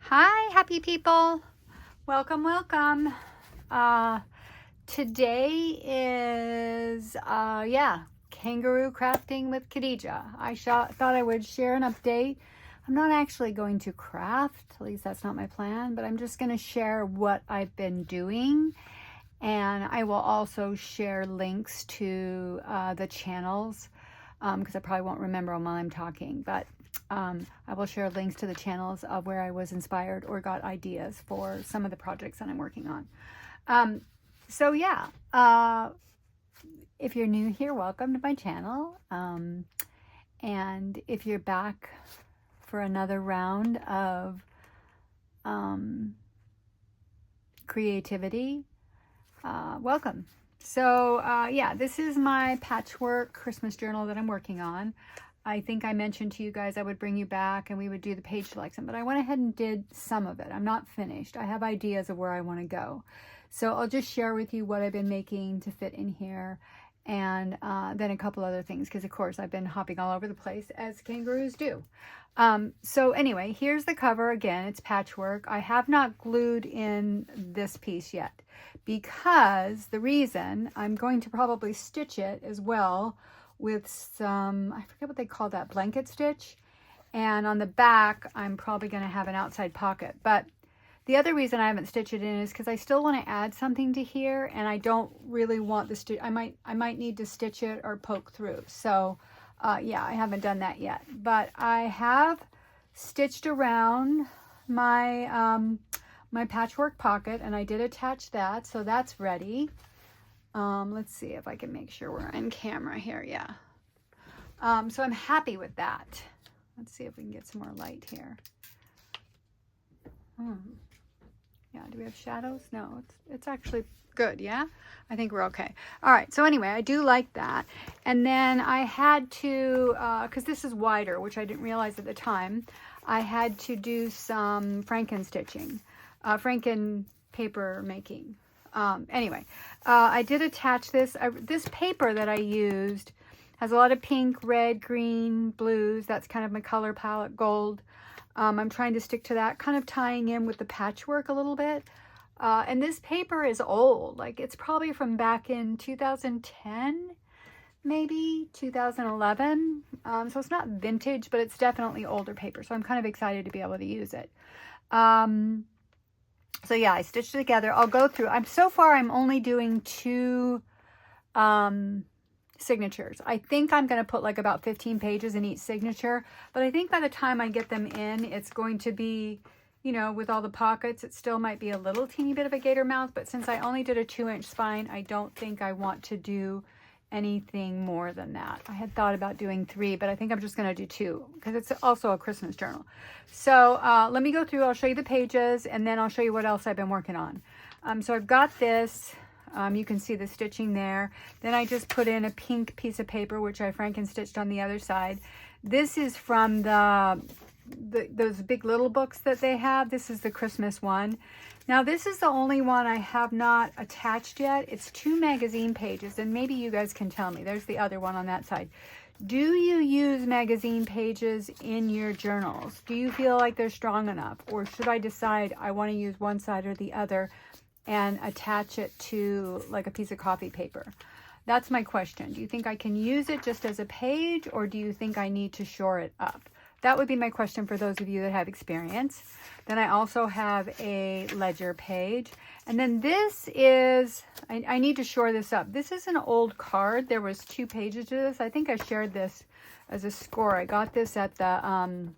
Hi, happy people. Welcome, welcome. Today is, Kangaroo crafting with Khadijah. I thought I would share an update. I'm not actually going to craft, at least that's not my plan, but I'm just going to share what I've been doing. And I will also share links to the channels because I probably won't remember them while I'm talking, but I will share links to the channels of where I was inspired or got ideas for some of the projects that I'm working on. If you're new here, welcome to my channel. And if you're back for another round of creativity, welcome. So this is my patchwork Christmas journal that I'm working on. I think I mentioned to you guys I would bring you back and we would do the page selection, but I went ahead and did some of it. I'm not finished. I have ideas of where I want to go. So I'll just share with you what I've been making to fit in here, and then a couple other things, because of course I've been hopping all over the place as kangaroos do. So anyway, here's the cover. Again, it's patchwork. I have not glued in this piece yet because the reason I'm going to probably stitch it as well with some, I forget what they call that, blanket stitch. And on the back, I'm probably going to have an outside pocket. But the other reason I haven't stitched it in is because I still want to add something to here, and I don't really want the stitch. I might need to stitch it or poke through. So yeah, I haven't done that yet. But I have stitched around my my patchwork pocket, and I did attach that, so that's ready. Let's see if I can make sure we're on camera here. Yeah. So I'm happy with that. Let's see if we can get some more light here. Yeah, do we have shadows? No, it's actually good. Yeah, I think we're okay. All right. So anyway, I do like that. And then I had to, because this is wider, which I didn't realize at the time, I had to do some Franken stitching, Franken paper making. Anyway, I did attach this. This paper that I used has a lot of pink, red, green, blues. That's kind of my color palette, gold. I'm trying to stick to that, kind of tying in with the patchwork a little bit. And this paper is old. Like, it's probably from back in 2010, maybe 2011. So it's not vintage, but it's definitely older paper. So I'm kind of excited to be able to use it. So yeah, I stitched it together. I'll go through. So far I'm only doing 2 signatures. I think I'm going to put like about 15 pages in each signature, but I think by the time I get them in, it's going to be, you know, with all the pockets, it still might be a little teeny bit of a gator mouth, but since I only did a 2-inch spine, I don't think I want to do anything more than that. I had thought about doing 3, but I think I'm just going to do 2 because it's also a Christmas journal. So let me go through. I'll show you the pages, and then I'll show you what else I've been working on. So I've got this. You can see the stitching there. Then I just put in a pink piece of paper, which I Franken stitched on the other side. This is from those big little books that they have. This is the Christmas one. Now this is the only one I have not attached yet. It's 2 magazine pages, and maybe you guys can tell me. There's the other one on that side. Do you use magazine pages in your journals? Do you feel like they're strong enough? Or should I decide I want to use one side or the other and attach it to like a piece of coffee paper? That's my question. Do you think I can use it just as a page, or do you think I need to shore it up? That would be my question for those of you that have experience. Then I also have a ledger page. And then this is, I need to shore this up. This is an old card. There was 2 pages to this. I think I shared this as a score. I got this at the,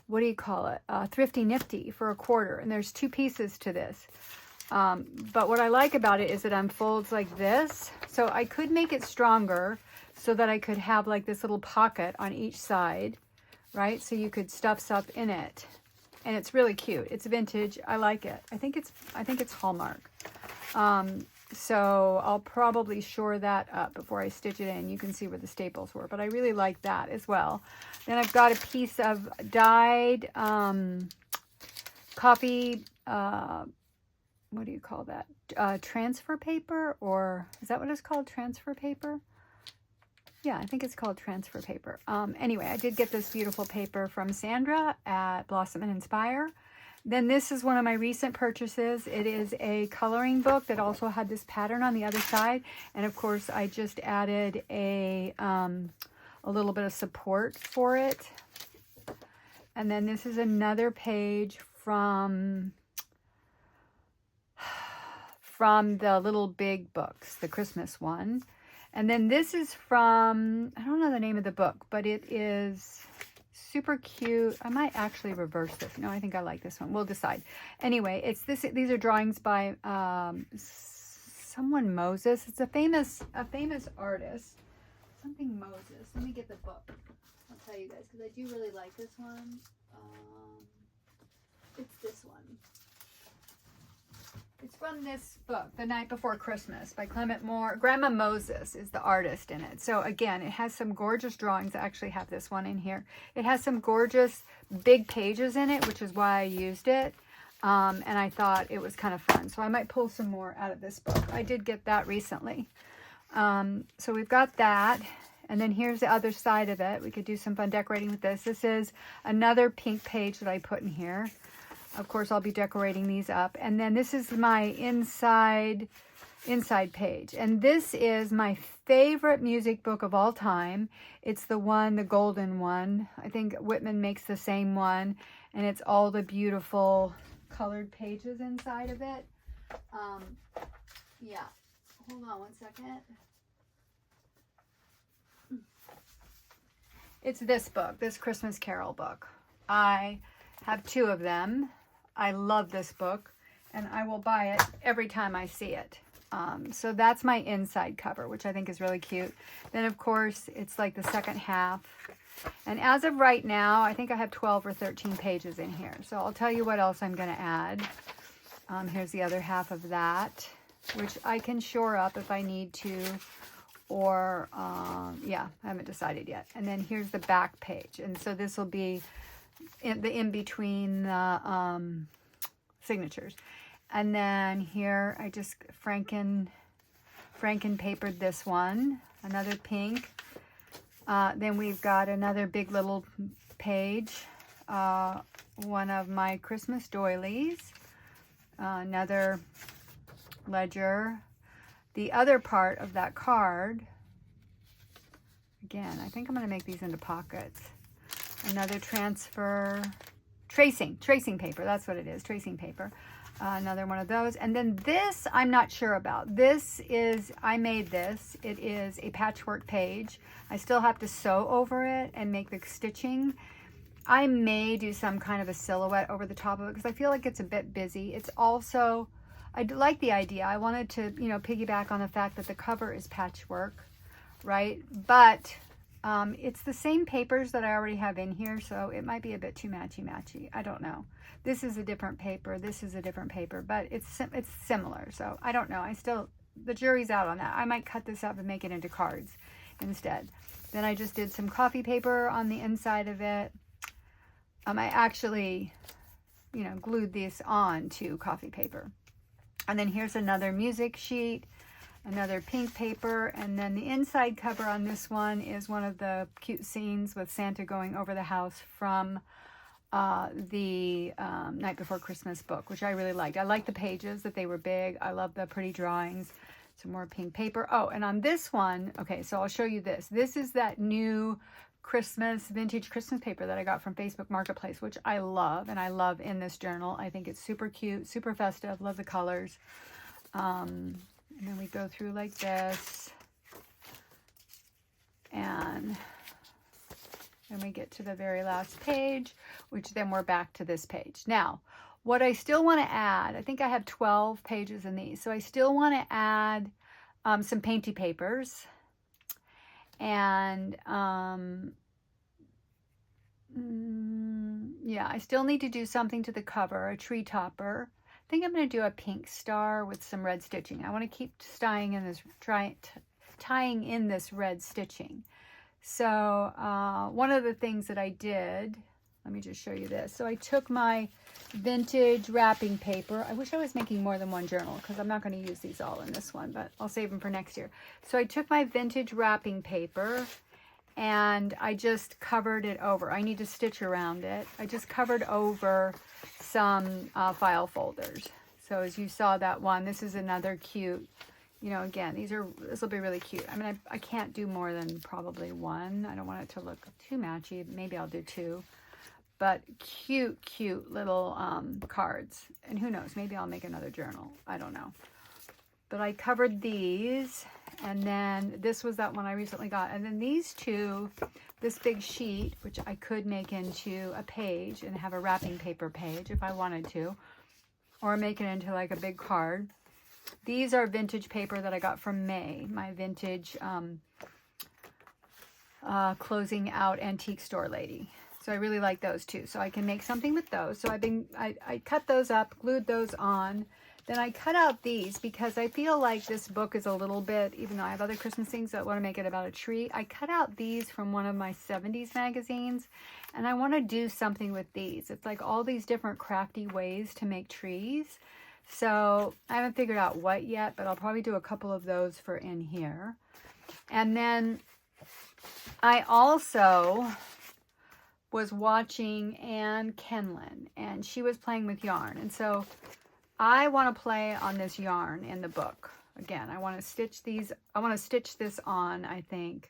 what do you call it? Thrifty Nifty for $1. And there's 2 pieces to this. But what I like about it is it unfolds like this. So I could make it stronger so that I could have like this little pocket on each side, right? So you could stuff stuff in it. And it's really cute. It's vintage. I like it. I think it's Hallmark. So I'll probably shore that up before I stitch it in. You can see where the staples were, but I really like that as well. Then I've got a piece of dyed coffee, what do you call that? Transfer paper, or is that what it's called? Transfer paper? Yeah, I think it's called transfer paper. Anyway, I did get this beautiful paper from Sandra at Blossom and Inspire. Then this is one of my recent purchases. It is a coloring book that also had this pattern on the other side. And of course, I just added a little bit of support for it. And then this is another page from the Little Big books, the Christmas one. And then this is from, I don't know the name of the book, but it is super cute. I might actually reverse this. No, I think I like this one. We'll decide. Anyway, it's this. These are drawings by someone Moses. It's a famous artist. Something Moses. Let me get the book. I'll tell you guys because I do really like this one. It's this one. It's from this book, The Night Before Christmas by Clement Moore. Grandma Moses is the artist in it. So again, it has some gorgeous drawings. I actually have this one in here. It has some gorgeous big pages in it, which is why I used it. And I thought it was kind of fun. So I might pull some more out of this book. I did get that recently. So we've got that. And then here's the other side of it. We could do some fun decorating with this. This is another pink page that I put in here. Of course, I'll be decorating these up. And then this is my inside page. And this is my favorite music book of all time. It's the golden one. I think Whitman makes the same one. And it's all the beautiful colored pages inside of it. Yeah. Hold on one second. It's this book, this Christmas Carol book. I have 2 of them. I love this book, and I will buy it every time I see it. So that's my inside cover, which I think is really cute. Then, of course, it's like the second half. And as of right now, I think I have 12 or 13 pages in here. So I'll tell you what else I'm going to add. Here's the other half of that, which I can shore up if I need to. Or, yeah, I haven't decided yet. And then here's the back page. And so this will be in between the signatures. And then here I just Franken papered this one, another pink. Then we've got another big little page, one of my Christmas doilies, another ledger. The other part of that card, again, I think I'm going to make these into pockets. Another tracing paper. That's what it is, tracing paper. Another one of those. And then this, I'm not sure about. This is, I made this. It is a patchwork page. I still have to sew over it and make the stitching. I may do some kind of a silhouette over the top of it because I feel like it's a bit busy. It's also, I like the idea. I wanted to, piggyback on the fact that the cover is patchwork, right? But it's the same papers that I already have in here, so it might be a bit too matchy-matchy. I don't know. This is a different paper. This is a different paper, but it's similar. So I don't know. The jury's out on that. I might cut this up and make it into cards instead. Then I just did some coffee paper on the inside of it. I actually, glued this on to coffee paper. And then here's another music sheet, another pink paper, and then the inside cover on this one is one of the cute scenes with Santa going over the house from the Night Before Christmas book, which I really liked. I liked the pages, that they were big. I love the pretty drawings. Some more pink paper. Oh, and on this one, okay, so I'll show you this. This is that new vintage Christmas paper that I got from Facebook Marketplace, which I love, and I love in this journal. I think it's super cute, super festive, love the colors. And then we go through like this, and then we get to the very last page, which then we're back to this page. Now, what I still want to add, I think I have 12 pages in these, so I still want to add some painty papers. And yeah, I still need to do something to the cover, a tree topper. I think I'm going to do a pink star with some red stitching. I want to keep tying in this red stitching. So one of the things that I did, let me just show you this. So I took my vintage wrapping paper. I wish I was making more than one journal because I'm not going to use these all in this one, but I'll save them for next year. So I took my vintage wrapping paper and I just covered it over. I need to stitch around it. I just covered over some file folders. So as you saw that one, this is another cute, you know, again, this will be really cute. I mean, I can't do more than probably one. I don't want it to look too matchy. Maybe I'll do two. But cute, cute little cards. And who knows, maybe I'll make another journal. I don't know. But I covered these, and then this was that one I recently got. And then these two, this big sheet, which I could make into a page and have a wrapping paper page if I wanted to, or make it into like a big card. These are vintage paper that I got from May, my vintage closing out antique store lady. So I really like those too. So I can make something with those. So I cut those up, glued those on. Then I cut out these because I feel like this book is a little bit, even though I have other Christmas things that want to make it about a tree, I cut out these from one of my 70s magazines, and I want to do something with these. It's like all these different crafty ways to make trees. So I haven't figured out what yet, but I'll probably do a couple of those for in here. And then I also was watching Anne Kenlin, and she was playing with yarn. And so I want to play on this yarn in the book. Again, I want to stitch these. I want to stitch this on, I think,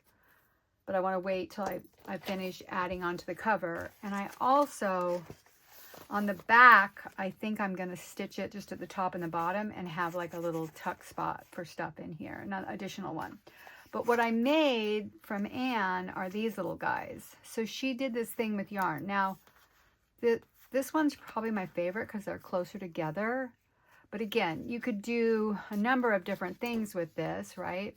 but I want to wait till I finish adding onto the cover. And I also, on the back, I think I'm going to stitch it just at the top and the bottom and have like a little tuck spot for stuff in here, an additional one. But what I made from Anne are these little guys. So she did this thing with yarn. Now, this one's probably my favorite because they're closer together. But again, you could do a number of different things with this, right?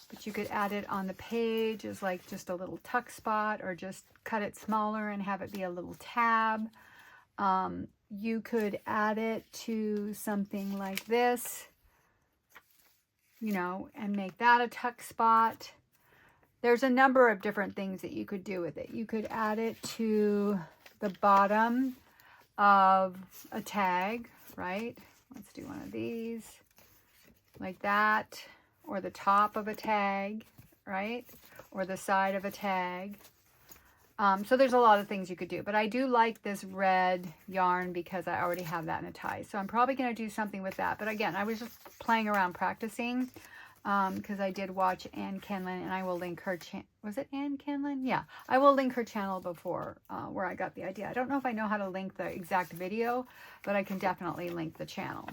But you could add it on the page as like just a little tuck spot, or just cut it smaller and have it be a little tab. You could add it to something like this, you know, and make that a tuck spot. There's a number of different things that you could do with it. You could add it to the bottom of a tag, right? Let's do one of these like that, or the top of a tag, right? Or the side of a tag. So there's a lot of things you could do, but I do like this red yarn because I already have that in a tie. So I'm probably going to do something with that. But again, I was just playing around practicing because I did watch Anne Kenlin, and I will link her channel. Was it Anne Kenlin? Yeah, I will link her channel before where I got the idea. I don't know if I know how to link the exact video, but I can definitely link the channel.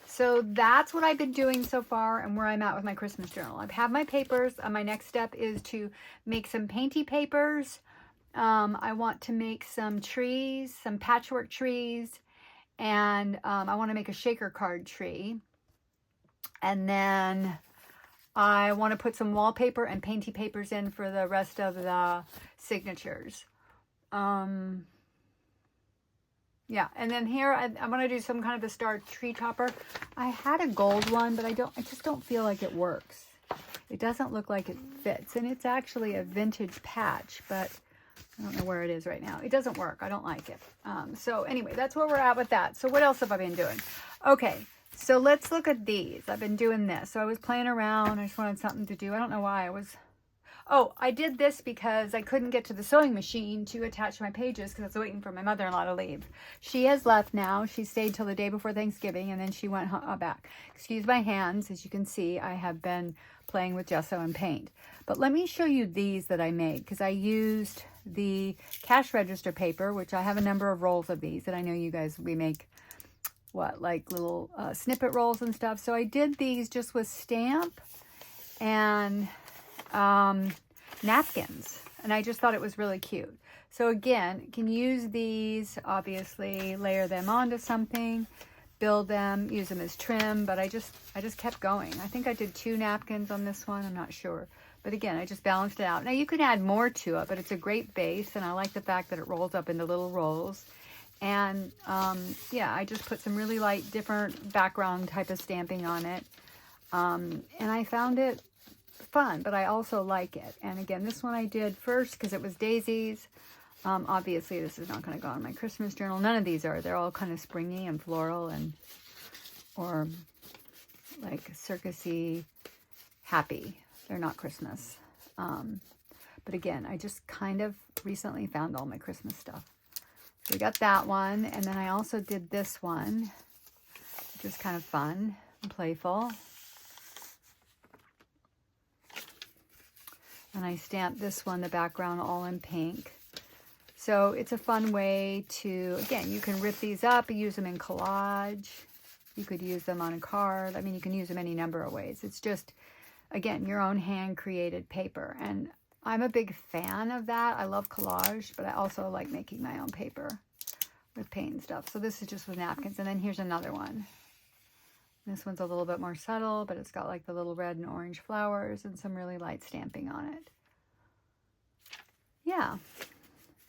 So that's what I've been doing so far and where I'm at with my Christmas journal. I have my papers. My next step is to make some painty papers. I want to make some trees, some patchwork trees, and I want to make a shaker card tree. And then I want to put some wallpaper and painty papers in for the rest of the signatures. Yeah, and then here I want to do some kind of a star tree topper. I had a gold one, but I just don't feel like it works. It doesn't look like it fits, and it's actually a vintage patch, but I don't know where it is right now. It doesn't work. I don't like it. So anyway, that's where we're at with that. So what else have I been doing? Okay, so let's look at these. I've been doing this. So I was playing around. I just wanted something to do. I don't know why I was... Oh, I did this because I couldn't get to the sewing machine to attach my pages because I was waiting for my mother-in-law to leave. She has left now. She stayed till the day before Thanksgiving, and then she went back. Excuse my hands. As you can see, I have been playing with gesso and paint. But let me show you these that I made because I used the cash register paper, which I have a number of rolls of these, and I know you guys, we make what, like little snippet rolls and stuff. So I did these just with stamp and napkins, and I just thought it was really cute. So again, can use these, obviously layer them onto something, build them, use them as trim, but I just kept going. I think I did 2 napkins on this one, I'm not sure. But again, I just balanced it out. Now you can add more to it, but it's a great base, and I like the fact that it rolls up into little rolls. And yeah, I just put some really light, different background type of stamping on it. And I found it fun, but I also like it. And again, this one I did first because it was daisies. Obviously, this is not going to go on my Christmas journal. None of these are. They're all kind of springy and floral and or like circusy, happy. They're not Christmas. But again, I just kind of recently found all my Christmas stuff. So we got that one. And then I also did this one, which is kind of fun and playful. And I stamped this one, the background all in pink. So it's a fun way to, again, you can rip these up and use them in collage. You could use them on a card. I mean, you can use them any number of ways. It's just, again, your own hand-created paper. And I'm a big fan of that. I love collage, but I also like making my own paper with paint and stuff. So this is just with napkins. And then here's another one. This one's a little bit more subtle, but it's got like the little red and orange flowers and some really light stamping on it. Yeah.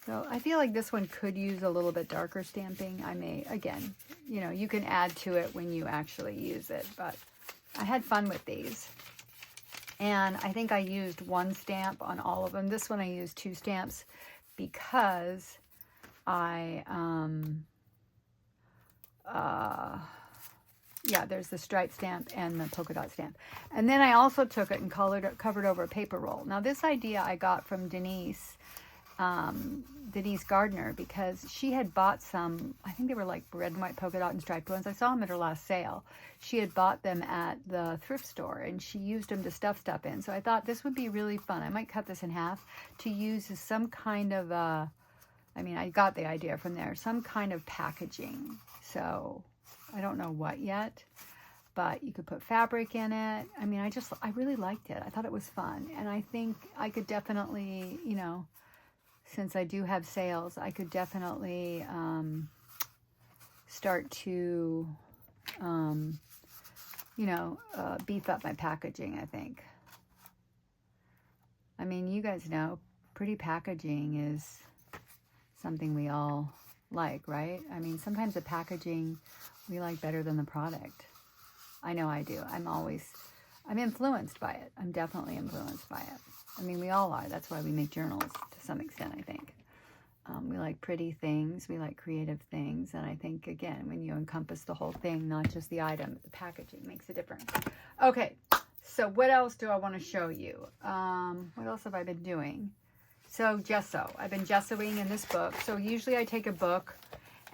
So I feel like this one could use a little bit darker stamping. I may, again, you know, you can add to it when you actually use it, but I had fun with these. And I think I used one stamp on all of them. This one I used 2 stamps because I, yeah, there's the stripe stamp and the polka dot stamp. And then I also took it and covered over a paper roll. Now this idea I got from Denise Gardner, because she had bought some, I think they were like red and white polka dot and striped ones. I saw them at her last sale. She had bought them at the thrift store and she used them to stuff stuff in. So I thought this would be really fun. I might cut this in half to use as some kind of, I mean, I got the idea from there, some kind of packaging. So I don't know what yet, but you could put fabric in it. I mean, I really liked it. I thought it was fun. And I think I could definitely, you know, since I do have sales, I could definitely start to, you know, beef up my packaging, I think. I mean, you guys know, pretty packaging is something we all like, right? I mean, sometimes the packaging we like better than the product. I know I do. I'm influenced by it. I'm definitely influenced by it. I mean, we all are. That's why we make journals to some extent, I think. We like pretty things. We like creative things. And I think, again, when you encompass the whole thing, not just the item, the packaging makes a difference. Okay, so what else do I want to show you? What else have I been doing? So gesso. I've been gessoing in this book. So usually I take a book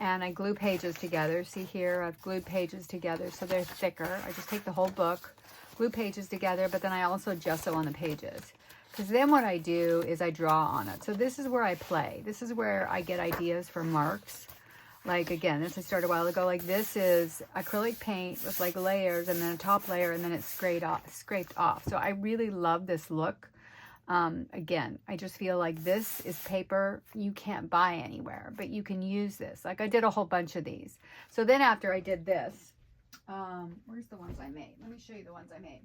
and I glue pages together. See here, I've glued pages together so they're thicker. I just take the whole book, glue pages together, but then I also gesso on the pages. Because then what I do is I draw on it. So this is where I play. This is where I get ideas for marks. Like, again, this I started a while ago. Like, this is acrylic paint with, like, layers and then a top layer, and then it's scraped off. So I really love this look. Again, I just feel like this is paper you can't buy anywhere, but you can use this. Like, I did a whole bunch of these. So then after I did this, where's the ones I made? Let me show you the ones I made.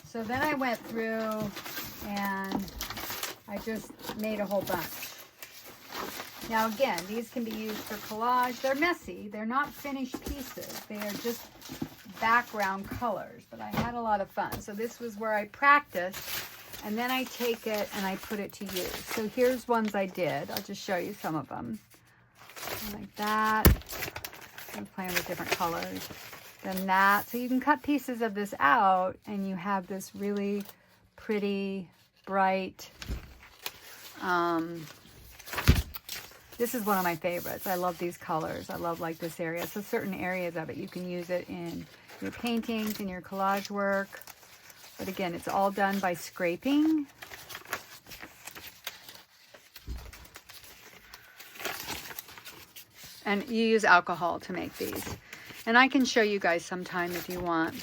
So then I went through and I just made a whole bunch. Now again, these can be used for collage. They're messy. They're not finished pieces. They are just background colors, but I had a lot of fun. So this was where I practiced, and then I take it and I put it to use. So here's ones I did. I'll just show you some of them. Like that. I'm playing with different colors. Then that. So you can cut pieces of this out and you have this really pretty, bright, this is one of my favorites. I love these colors. I love like this area. So certain areas of it, you can use it in your paintings, in your collage work. But again, it's all done by scraping. And you use alcohol to make these. And I can show you guys sometime if you want.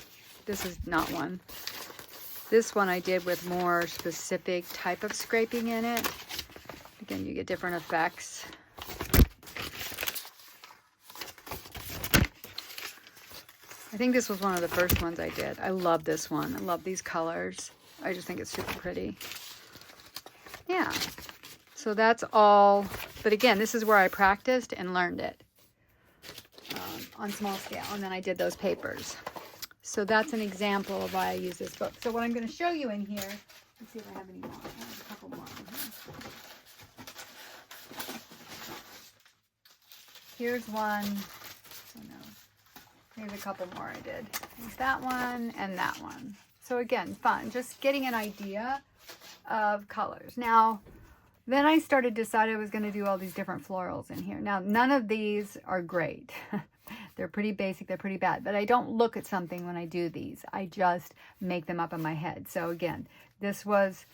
This is not one. This one I did with more specific type of scraping in it. Again, you get different effects. I think this was one of the first ones I did. I love this one. I love these colors. I just think it's super pretty. Yeah. So that's all. But again, this is where I practiced and learned it on small scale. And then I did those papers. So that's an example of why I use this book. So what I'm going to show you in here, let's see if I have any more. I have a couple more in here. Here's one. Oh no. Here's a couple more I did. There's that one and that one. So again, fun. Just getting an idea of colors. Now, then I started to decide I was going to do all these different florals in here. Now, none of these are great. They're pretty basic. They're pretty bad. But I don't look at something when I do these. I just make them up in my head. So again, this was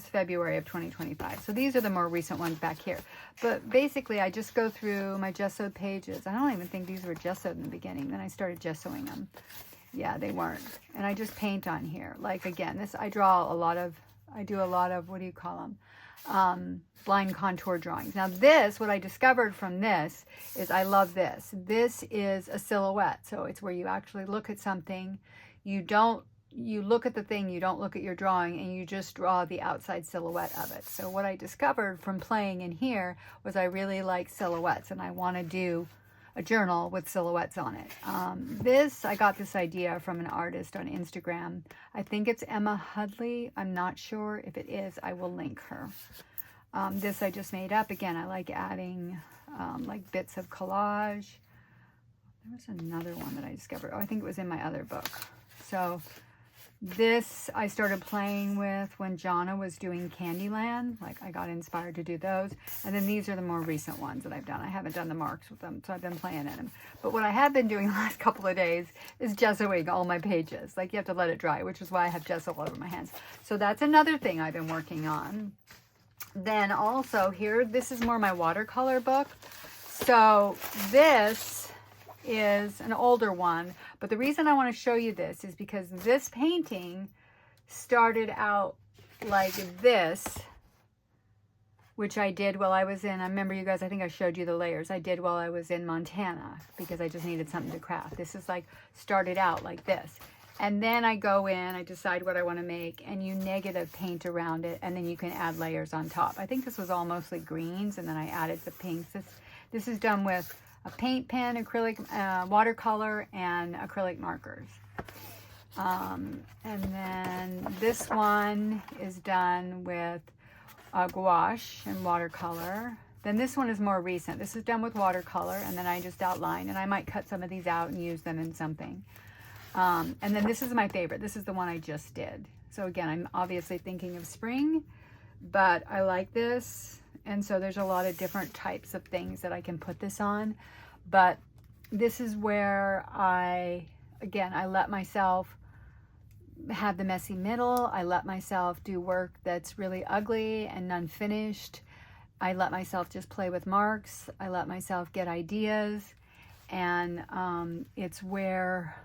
February of 2025. So these are the more recent ones back here. But basically, I just go through my gessoed pages. I don't even think these were gessoed in the beginning. Then I started gessoing them. Yeah, they weren't. And I just paint on here. Like, again, this, I do a lot of, what do you call them? Blind contour drawings. Now this, what I discovered from this is I love this. This is a silhouette. So it's where you actually look at something. You look at the thing, you don't look at your drawing, and you just draw the outside silhouette of it. So what I discovered from playing in here was I really like silhouettes, and I want to do a journal with silhouettes on it. I got this idea from an artist on Instagram. I think it's Emma Hudley. I'm not sure. If it is, I will link her. This I just made up. Again, I like adding like bits of collage. There was another one that I discovered. Oh, I think it was in my other book. So this I started playing with when Jonna was doing Candyland. Like, I got inspired to do those. And then these are the more recent ones that I've done. I haven't done the marks with them, so I've been playing in them. But what I have been doing the last couple of days is gessoing all my pages. Like, you have to let it dry, which is why I have gesso all over my hands. So that's another thing I've been working on. Then also here, this is more my watercolor book. So this is an older one, but the reason I want to show you this is because this painting started out like this, which I did while I was in, I remember you guys, I think I showed you the layers I did while I was in Montana, because I just needed something to craft. This is like, started out like this. And then I go in, I decide what I want to make, and you negative paint around it, and then you can add layers on top. I think this was all mostly greens, and then I added the pinks. This is done with a paint pen, acrylic, watercolor, and acrylic markers. And then this one is done with gouache and watercolor. Then this one is more recent. This is done with watercolor, and then I just outline, and I might cut some of these out and use them in something. And then this is my favorite. This is the one I just did. So again, I'm obviously thinking of spring, but I like this. And so there's a lot of different types of things that I can put this on. But this is where I let myself have the messy middle. I let myself do work that's really ugly and unfinished. I let myself just play with marks. I let myself get ideas. And it's where,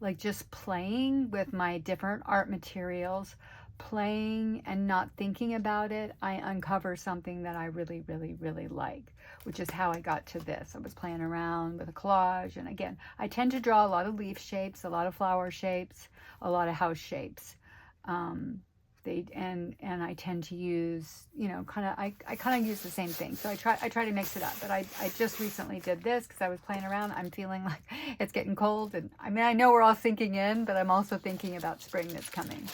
like, just playing with my different art materials, playing and not thinking about it, I uncover something that I really, really, really like, which is how I got to this. I was playing around with a collage, and again, I tend to draw a lot of leaf shapes, a lot of flower shapes, a lot of house shapes. And I tend to use, you know, I kind of use the same thing. So I try to mix it up. But I just recently did this because I was playing around. I'm feeling like it's getting cold. And I mean, I know we're all sinking in, but I'm also thinking about spring that's coming.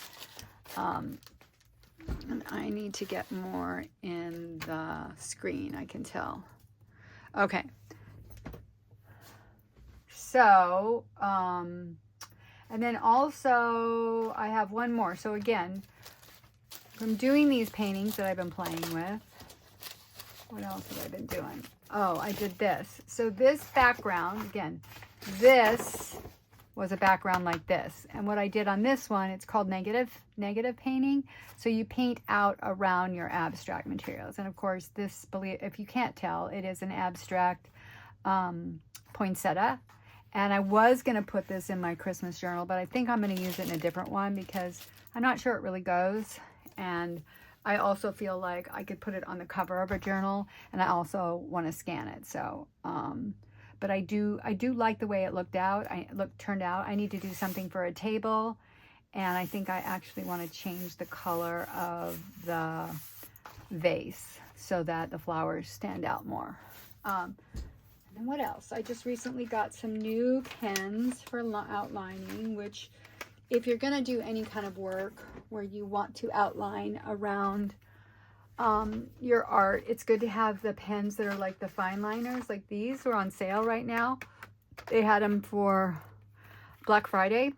And I need to get more in the screen, I can tell. Okay. So, and then also I have one more. So again, from doing these paintings that I've been playing with, what else have I been doing? Oh, I did this. So this background, again, this was a background like this. And what I did on this one, it's called negative painting. So you paint out around your abstract materials. And of course, this, if you can't tell, it is an abstract poinsettia. And I was going to put this in my Christmas journal, but I think I'm going to use it in a different one because I'm not sure it really goes. And I also feel like I could put it on the cover of a journal, and I also want to scan it. So, but I do like the way it turned out. I need to do something for a table, and I think I actually want to change the color of the vase so that the flowers stand out more. And then what else? I just recently got some new pens for outlining, which, if you're going to do any kind of work where you want to outline around your art, it's good to have the pens that are like the fine liners. Like these are on sale right now. They had them for Black Friday.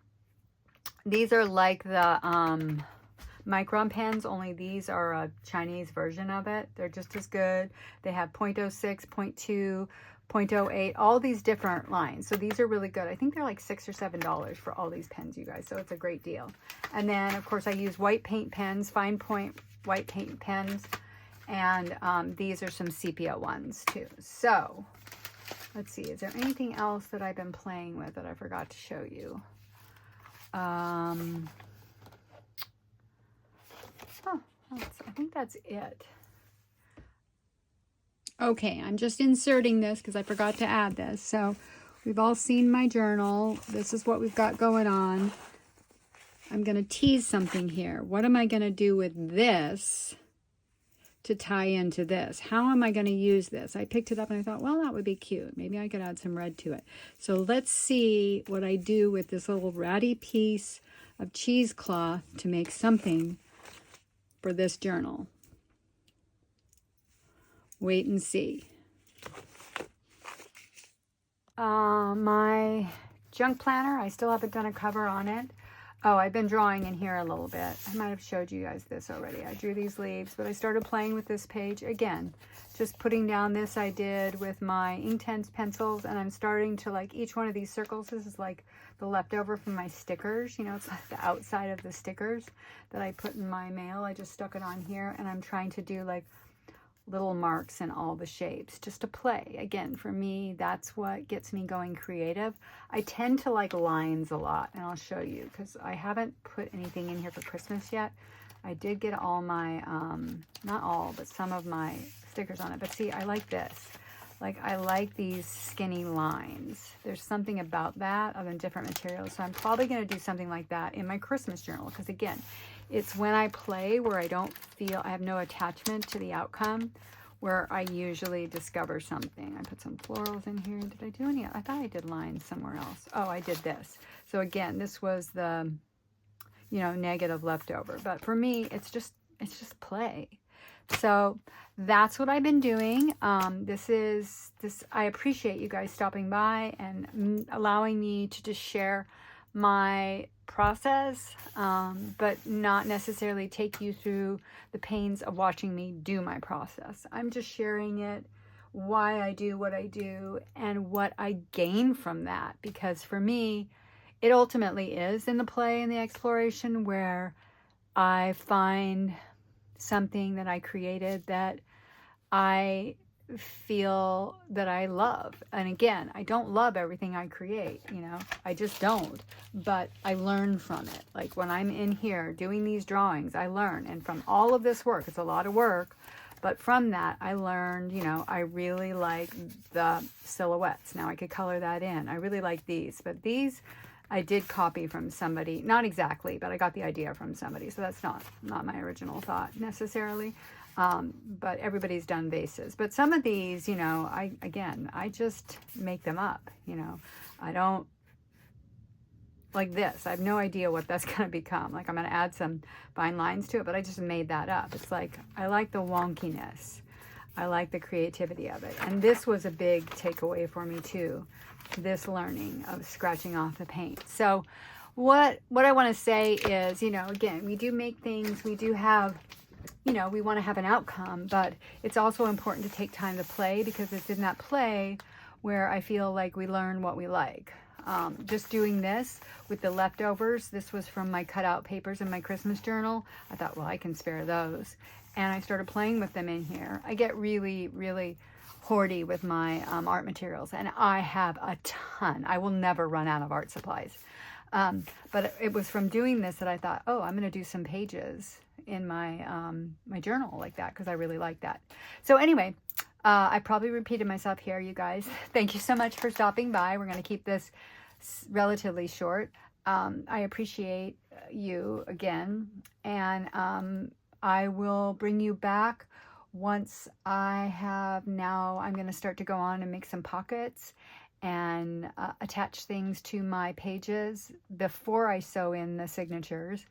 These are like the Micron pens, only these are a Chinese version of it. They're just as good. They have 0.06, 0.2, 0.08, all these different lines. So these are really good. I think they're like $6 or $7 for all these pens, you guys. So it's a great deal. And then, of course, I use white paint pens, fine point white paint pens. And these are some sepia ones too. So let's see. Is there anything else that I've been playing with that I forgot to show you? I think that's it. Okay, I'm just inserting this because I forgot to add this. So we've all seen my journal. This is what we've got going on. I'm going to tease something here. What am I going to do with this to tie into this? How am I going to use this? I picked it up and I thought, well, that would be cute. Maybe I could add some red to it. So let's see what I do with this little ratty piece of cheesecloth to make something for this journal. Wait and see. My junk planner, I still haven't done a cover on it. Oh, I've been drawing in here a little bit. I might have showed you guys this already. I drew these leaves, but I started playing with this page again. Just putting down this I did with my Inktense pencils, and I'm starting to like each one of these circles. This is like the leftover from my stickers. You know, it's like the outside of the stickers that I put in my mail. I just stuck it on here, and I'm trying to do like little marks in all the shapes just to play. Again, for me, that's what gets me going creative. I tend to like lines a lot, and I'll show you because I haven't put anything in here for Christmas yet. I did get all my, not all, but some of my stickers on it. But see, I like this. Like, I like these skinny lines. There's something about that other than different materials. So I'm probably going to do something like that in my Christmas journal because, again, it's when I play where I don't feel, I have no attachment to the outcome, where I usually discover something. I put some florals in here. Did I do any? I thought I did lines somewhere else. Oh, I did this. So again, this was the, you know, negative leftover. But for me, it's just play. So that's what I've been doing. I appreciate you guys stopping by and allowing me to just share my process, but not necessarily take you through the pains of watching me do my process. I'm just sharing it, why I do what I do, and what I gain from that. Because for me, it ultimately is in the play and the exploration where I find something that I created that I feel that I love. And again, I don't love everything I create, you know, I just don't, but I learn from it. Like when I'm in here doing these drawings, I learn. And from all of this work, it's a lot of work, but from that I learned, you know, I really like the silhouettes. Now I could color that in. I really like these, but these I did copy from somebody, not exactly, but I got the idea from somebody. So that's not my original thought necessarily. But everybody's done vases. But some of these, you know, I just make them up, you know. I don't, like this, I have no idea what that's going to become. Like I'm going to add some fine lines to it, but I just made that up. It's like, I like the wonkiness. I like the creativity of it. And this was a big takeaway for me too. This learning of scratching off the paint. So what I want to say is, you know, again, we do make things, we do have, you know, we want to have an outcome, but it's also important to take time to play, because it's in that play where I feel like we learn what we like. Just doing this with the leftovers, this was from my cutout papers in my Christmas journal. I thought, well, I can spare those. And I started playing with them in here. I get really, really hoardy with my art materials, and I have a ton. I will never run out of art supplies. But it was from doing this that I thought, oh, I'm going to do some pages in my my journal like that, because I really like that. So anyway, I probably repeated myself here, you guys. Thank you so much for stopping by. We're going to keep this relatively short. I appreciate you again, and I will bring you back once I have, now I'm going to start to go on and make some pockets and attach things to my pages before I sew in the signatures.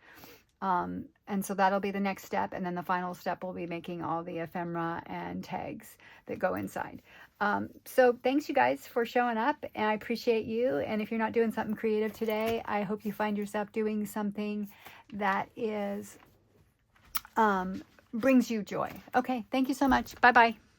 And so that'll be the next step. And then the final step will be making all the ephemera and tags that go inside. So thanks you guys for showing up, and I appreciate you. And if you're not doing something creative today, I hope you find yourself doing something that is, brings you joy. Okay. Thank you so much. Bye-bye.